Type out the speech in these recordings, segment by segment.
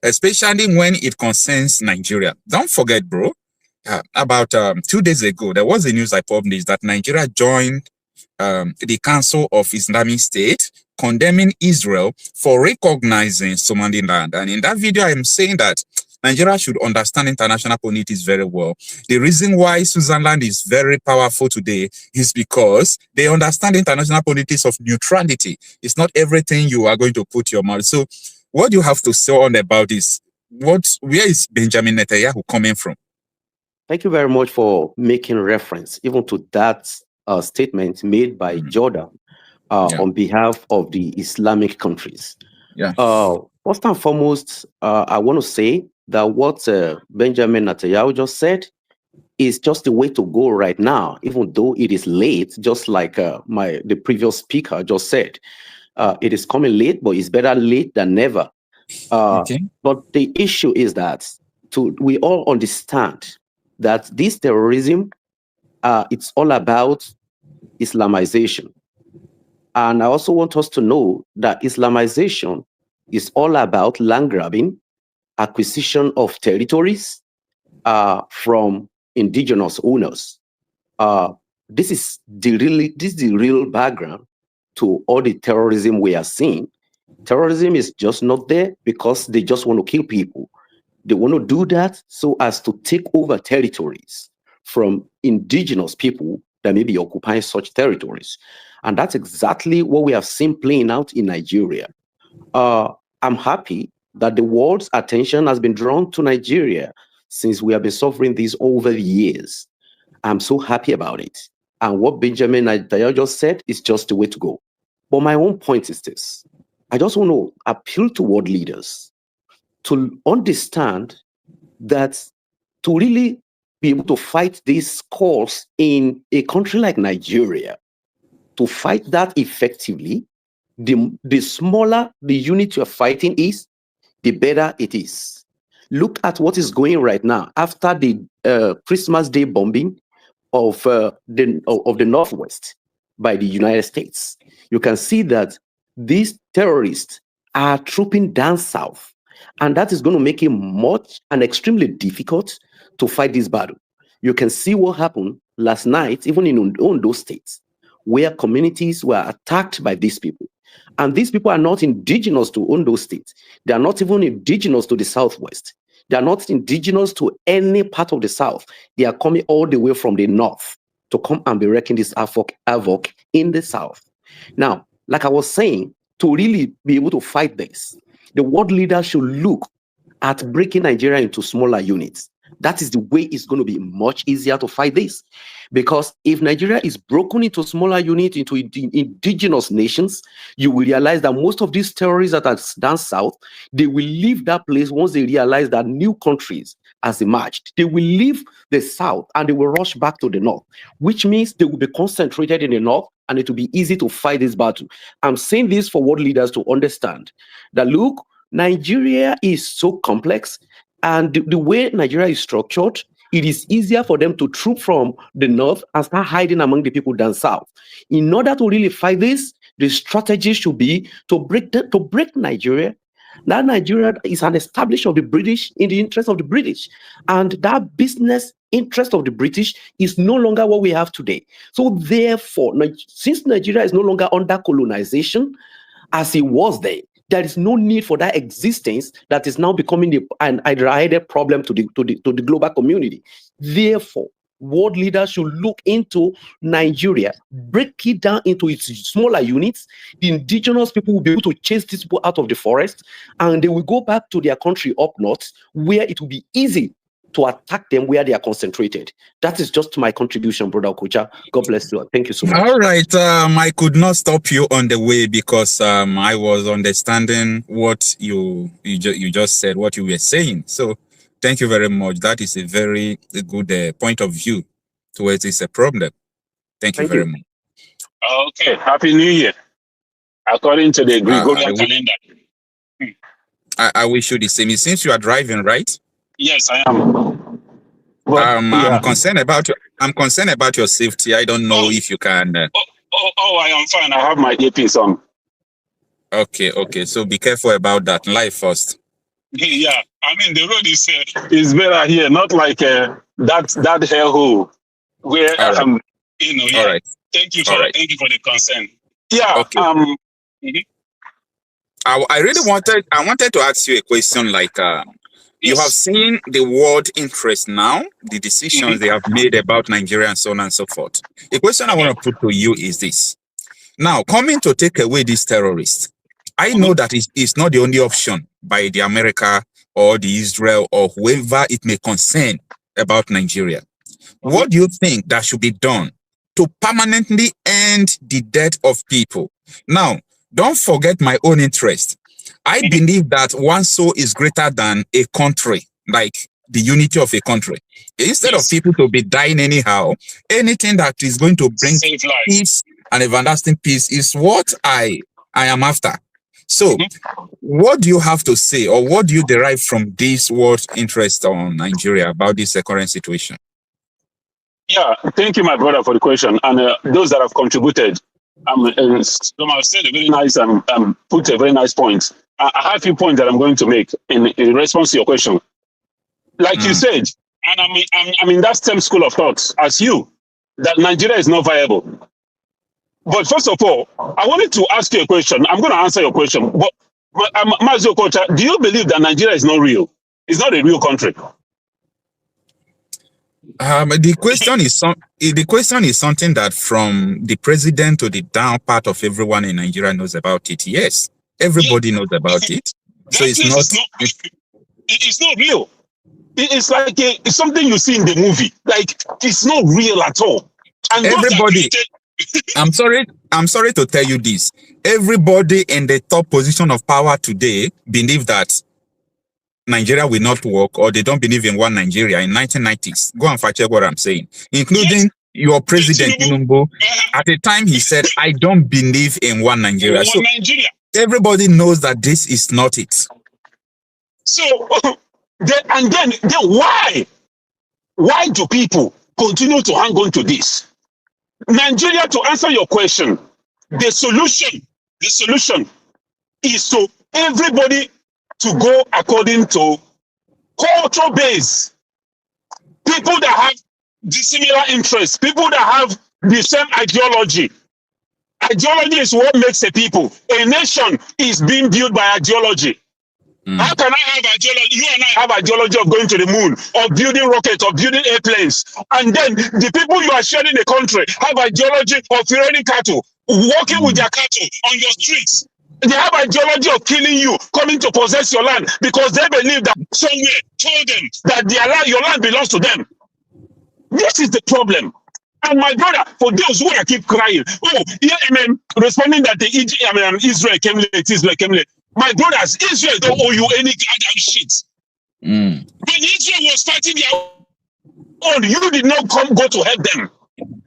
especially when it concerns Nigeria. Don't forget, bro, about 2 days ago, there was a news I published that Nigeria joined the Council of Islamic State, condemning Israel for recognizing Somaliland. And in that video, I am saying that Nigeria should understand international politics very well. The reason why Switzerland is very powerful today is because they understand international politics of neutrality. It's not everything you are going to put your mouth. So what do you have to say on about this? Where is Benjamin Netanyahu coming from? Thank you very much for making reference even to that statement made by Jordan on behalf of the Islamic countries. First and foremost, I want to say that what Benjamin Netanyahu just said is just the way to go right now, even though it is late, just like the previous speaker just said. It is coming late, but it's better late than never. But the issue is that we all understand that this terrorism, it's all about Islamization. And I also want us to know that Islamization is all about land grabbing, acquisition of territories from indigenous owners. This is the real background to all the terrorism we are seeing. Terrorism is just not there because they just want to kill people. They want to do that so as to take over territories from indigenous people that may be occupying such territories. And that's exactly what we have seen playing out in Nigeria. I'm happy that the world's attention has been drawn to Nigeria since we have been suffering this over the years. I'm so happy about it. And what Benjamin Netanyahu just said is just the way to go. But my own point is this. I just want to appeal to world leaders to understand that to really be able to fight this cause in a country like Nigeria, to fight that effectively, the smaller the unit you're fighting is, the better it is. Look at what is going right now after the Christmas Day bombing of the Northwest by the United States. You can see that these terrorists are trooping down south, and that is going to make it much and extremely difficult to fight this battle. You can see what happened last night, even in Ondo State, where communities were attacked by these people. And these people are not indigenous to Ondo State. They are not even indigenous to the Southwest. They are not indigenous to any part of the South. They are coming all the way from the North to come and be wreaking this havoc in the South. Now, like I was saying, to really be able to fight this, the world leaders should look at breaking Nigeria into smaller units. That is the way it's going to be much easier to fight this. Because if Nigeria is broken into smaller units, into indigenous nations, you will realize that most of these terrorists that are down south, they will leave that place once they realize that new countries has emerged. They will leave the south and they will rush back to the north, which means they will be concentrated in the north and it will be easy to fight this battle. I'm saying this for world leaders to understand that, look, Nigeria is so complex, and the way Nigeria is structured, it is easier for them to troop from the north and start hiding among the people down south. In order to really fight this, the strategy should be to break Nigeria. That Nigeria is an establishment of the British in the interest of the British. And that business interest of the British is no longer what we have today. So therefore, since Nigeria is no longer under colonization, as it was there is no need for that existence that is now becoming an ideated problem to the global community. Therefore, world leaders should look into Nigeria, break it down into its smaller units. The indigenous people will be able to chase these people out of the forest, and they will go back to their country up north, where it will be easy to attack them where they are concentrated. That is just my contribution, Brother Okocha. God bless you. Thank you so much. All right. I could not stop you on the way because I was understanding what you just said, what you were saying. So thank you very much. That is a very good point of view towards this problem. Thank you very much. Okay. Happy New Year. According to the Gregorian calendar. I wish you the same. Since you are driving, right? Yes, I am. I'm concerned about your safety. I don't know if you can. I am fine. I have my earpiece on. Okay. So be careful about that. Life first. Yeah, I mean the road is better here, not like that hellhole where All right. Yeah. All right. Thank you All right. for the concern. Yeah. Okay. Mhm. I really wanted to ask you a question like you have Yes. seen the world interest now, the decisions they have made about Nigeria and so on and so forth. The question I want to put to you is this. Now, coming to take away these terrorists, I know that it's not the only option by the America or the Israel or whoever it may concern about Nigeria. What do you think that should be done to permanently end the death of people? Now, don't forget my own interest. I believe that one soul is greater than a country, like the unity of a country. Instead of people to be dying anyhow, anything that is going to bring peace and everlasting peace is what I am after. So, what do you have to say, or what do you derive from this world interest on Nigeria about this current situation? Yeah, thank you, my brother, for the question, and those that have contributed. Some have said a very nice put a very nice point. I have a few points that I'm going to make in response to your question. Like you said, and I'm in that same school of thought as you, that Nigeria is not viable. But first of all, I wanted to ask you a question. I'm going to answer your question. But Marcel Okocha, do you believe that Nigeria is not real? It's not a real country. The question is something that from the president to the down part of everyone in Nigeria knows about it. Yes, everybody knows about it. So it's not real. It's like it's something you see in the movie. Like it's not real at all. And everybody, I'm sorry to tell you this. Everybody in the top position of power today believe that Nigeria will not work, or they don't believe in one Nigeria in 1990s. Go and fact check what I'm saying, including your president Tinubu. At the time, he said, "I don't believe in one Nigeria." So everybody knows that this is not it. So then why do people continue to hang on to this? Nigeria, to answer your question, the solution is to everybody to go according to culture base. People that have dissimilar interests, people that have the same ideology. Ideology is what makes a people. A nation is being built by ideology. How can I have ideology? You and I have ideology of going to the moon, of building rockets, of building airplanes. And then the people you are sharing the country have ideology of rearing cattle, walking with their cattle on your streets. They have ideology of killing you, coming to possess your land, because they believe that somewhere told them that your land belongs to them. This is the problem. And my brother, for those who are keep crying, responding that Israel came late. My brothers, Israel don't owe you any goddamn shit. When Israel was fighting their own, you did not go to help them.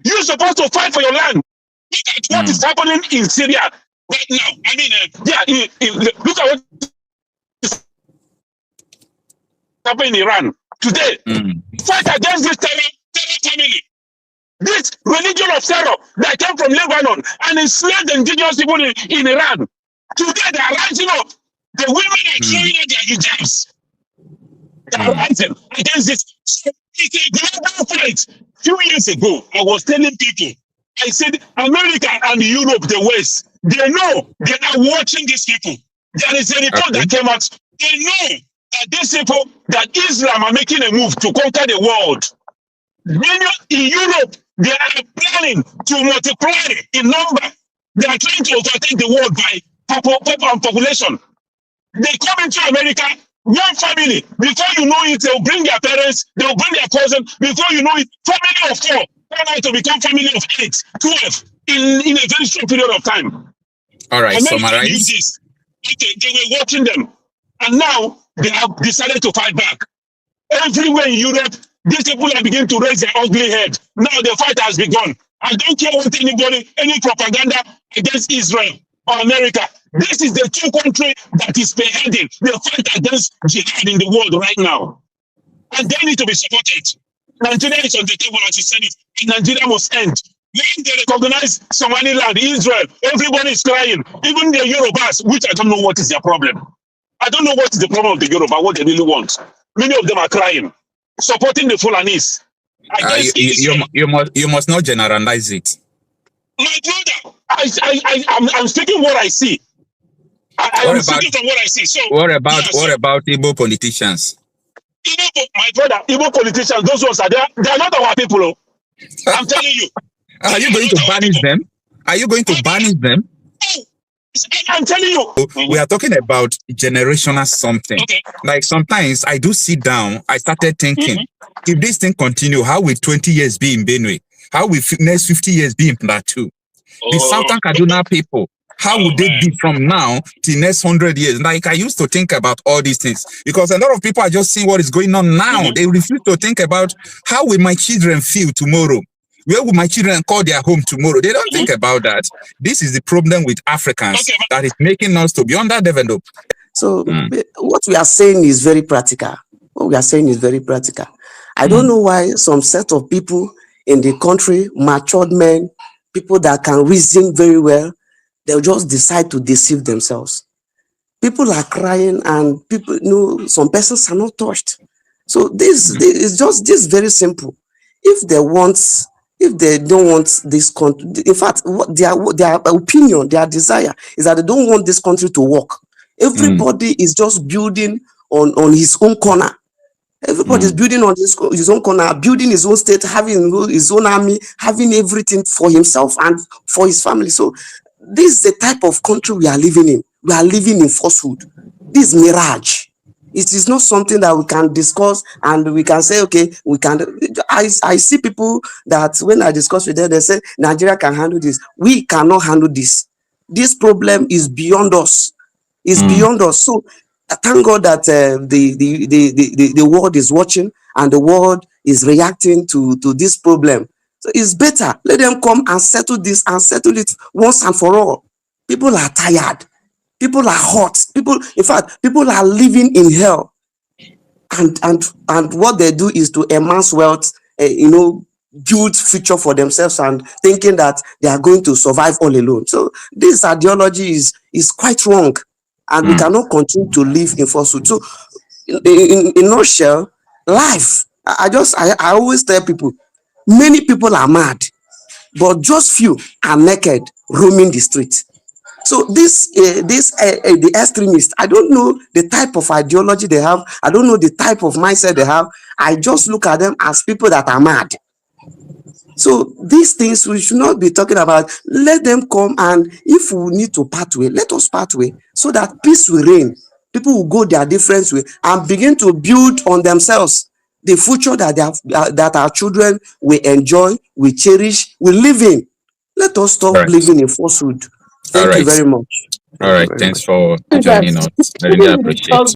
You're supposed to fight for your land. Look at what is happening in Syria right now. I mean, look at what is happening in Iran today. Fight against this terror family. This religion of terror that came from Lebanon and enslaved the indigenous people in Iran. Today they are rising up. The women are throwing out their hijabs. They are rising against this. So it's a global fight. A few years ago, I was telling people, I said, America and Europe, the West, they know they are watching these people. There is a report that came out. They know that these people, that Islam are making a move to conquer the world. Many in Europe, they are planning to multiply in number. They are trying to overtake the world by population. They come into America, one family. Before you know it, they'll bring their parents, they'll bring their cousin. Before you know it, family of 4 turn out to become family of 8, 12 in a very short period of time. All right, summarize. They were watching them, and now they have decided to fight back. Everywhere in Europe, these people are beginning to raise their ugly head. Now the fight has begun. I don't care what any propaganda against Israel or America. This is the two countries that is spearheading the fight against jihad in the world right now. And they need to be supported. Nigeria is on the table, as you said it. Nigeria must end. When they recognize Somaliland, Israel, everybody is crying. Even the Yorubas, which I don't know what is their problem. I don't know what's the problem of the Yoruba, what they really want. Many of them are crying, supporting the Fulanis. You must not generalize it. My brother, I'm speaking what I see. I'm speaking from what I see. So what about Igbo politicians? My brother, Igbo politicians, those ones they are not our people. Oh. I'm telling you. Are you going to banish them? Are you going to banish them? I'm telling you. We are talking about generational something. Okay. Like sometimes I do sit down, I started thinking, if this thing continue, how will 20 years be in Benue? How will next 50 years be in Plateau? The Southern Kaduna people, how would they be from now to next 100 years? Like I used to think about all these things because a lot of people are just seeing what is going on now. They refuse to think about how will my children feel tomorrow? Where will my children call their home tomorrow? They don't think about that. This is the problem with Africans that is making us to be underdeveloped. So what we are saying is very practical. What we are saying is very practical. I don't know why some set of people in the country, matured men, people that can reason very well, they'll just decide to deceive themselves. People are crying and people, some persons are not touched. So this is just this very simple. If they don't want this country, in fact, what their opinion, their desire is that they don't want this country to work. Everybody is just building on his own corner. Everybody is building on his own corner, building his own state, having his own army, having everything for himself and for his family. So this is the type of country we are living in. We are living in falsehood. This is mirage. It is not something that we can discuss and we can say, okay, we can. I see people that when I discuss with them, they say Nigeria can handle this. We cannot handle this. This problem is beyond us. It's beyond us. So thank God that the world is watching and the world is reacting to this problem. So it's better. Let them come and settle this and settle it once and for all. People are tired. People are hot. In fact, people are living in hell. And what they do is to amass wealth, build future for themselves and thinking that they are going to survive all alone. So this ideology is quite wrong. And we cannot continue to live in falsehood. So in nutshell, life, I always tell people, many people are mad, but just few are naked roaming the street. So the extremists, I don't know the type of ideology they have. I don't know the type of mindset they have. I just look at them as people that are mad. So these things we should not be talking about. Let them come, and if we need to part way, let us part way so that peace will reign. People will go their different way and begin to build on themselves the future that our children will enjoy, will cherish, will live in. Let us stop living in falsehood. Thank you very much. All right. Thanks for joining us. I really appreciate it.